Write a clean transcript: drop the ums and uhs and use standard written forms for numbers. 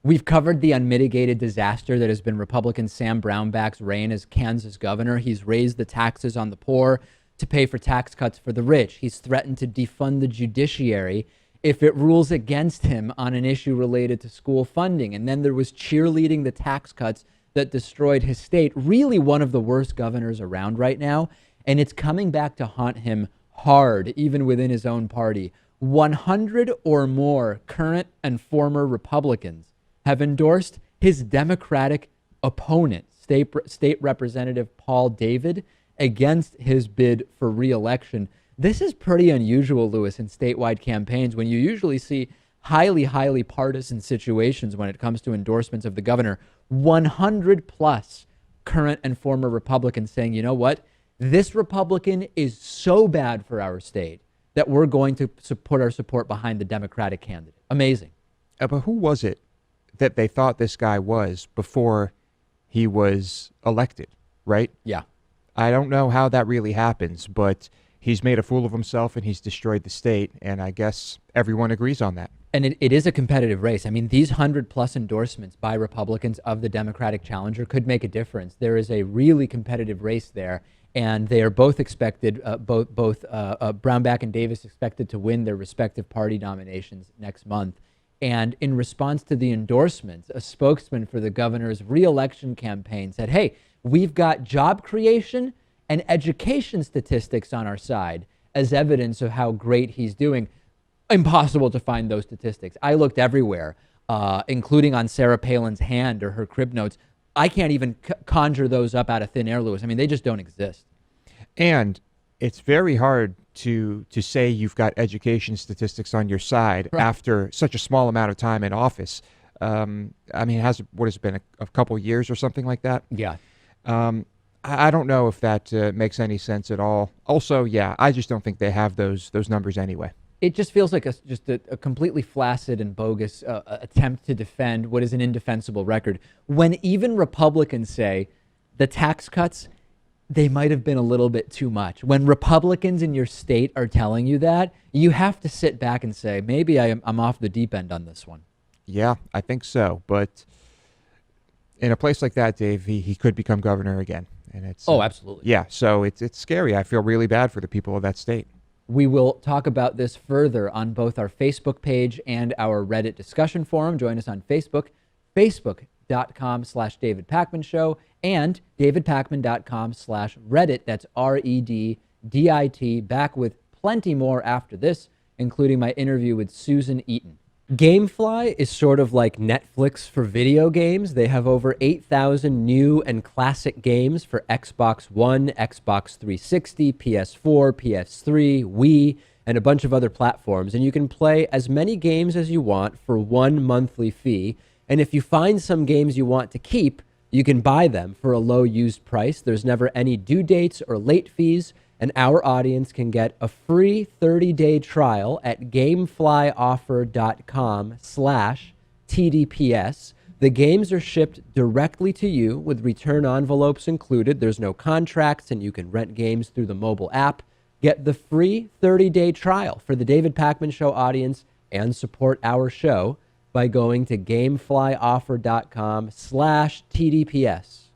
We've covered the unmitigated disaster that has been Republican Sam Brownback's reign as Kansas governor. He's raised the taxes on the poor to pay for tax cuts for the rich. He's threatened to defund the judiciary if it rules against him on an issue related to school funding. And then there was cheerleading the tax cuts that destroyed his state. Really one of the worst governors around right now. And it's coming back to haunt him hard, even within his own party. 100 or more current and former Republicans have endorsed his Democratic opponent, State Representative Paul David, against his bid for re-election. This is pretty unusual, Lewis, in statewide campaigns when you usually see highly partisan situations when it comes to endorsements of the governor. 100 plus current and former Republicans saying, you know what, this Republican is so bad for our state that we're going to put our support behind the Democratic candidate. Amazing. But who was it that they thought this guy was before he was elected, right? Yeah. I don't know how that really happens, but he's made a fool of himself and he's destroyed the state, and I guess everyone agrees on that. And it is a competitive race. I mean, these 100+ endorsements by Republicans of the Democratic challenger could make a difference. There is a really competitive race there, and they are both expected, both Brownback and Davis expected to win their respective party nominations next month. And in response to the endorsements, a spokesman for the governor's re-election campaign said, hey, we've got job creation and education statistics on our side as evidence of how great he's doing. Impossible to find those statistics. I looked everywhere, including on Sarah Palin's hand or her crib notes. I can't even conjure those up out of thin air, Lewis. I mean, they just don't exist. And it's very hard to say you've got education statistics on your side after such a small amount of time in office. I mean, what has it been, a couple years or something like that? Yeah. I don't know if that makes any sense at all. Also, yeah, I just don't think they have those numbers anyway. It just feels like a completely flaccid and bogus attempt to defend what is an indefensible record. When even Republicans say the tax cuts, they might have been a little bit too much. When Republicans in your state are telling you that, you have to sit back and say, maybe I'm off the deep end on this one. Yeah, I think so. But in a place like that, Dave, he could become governor again. And it's absolutely. Yeah, so it's scary. I feel really bad for the people of that state. We will talk about this further on both our Facebook page and our Reddit discussion forum. Join us on Facebook, facebook.com/David Pakman Show, and davidpakman.com/Reddit. That's REDDIT. Back with plenty more after this, including my interview with Susan Eaton. GameFly is sort of like Netflix for video games. They have over 8,000 new and classic games for Xbox One, Xbox 360, PS4, PS3, Wii, and a bunch of other platforms. And you can play as many games as you want for one monthly fee. And if you find some games you want to keep, you can buy them for a low used price. There's never any due dates or late fees. And our audience can get a free 30-day trial at gameflyoffer.com/TDPS. The games are shipped directly to you with return envelopes included. There's no contracts, and you can rent games through the mobile app. Get the free 30-day trial for the David Pakman Show audience and support our show by going to gameflyoffer.com/TDPS.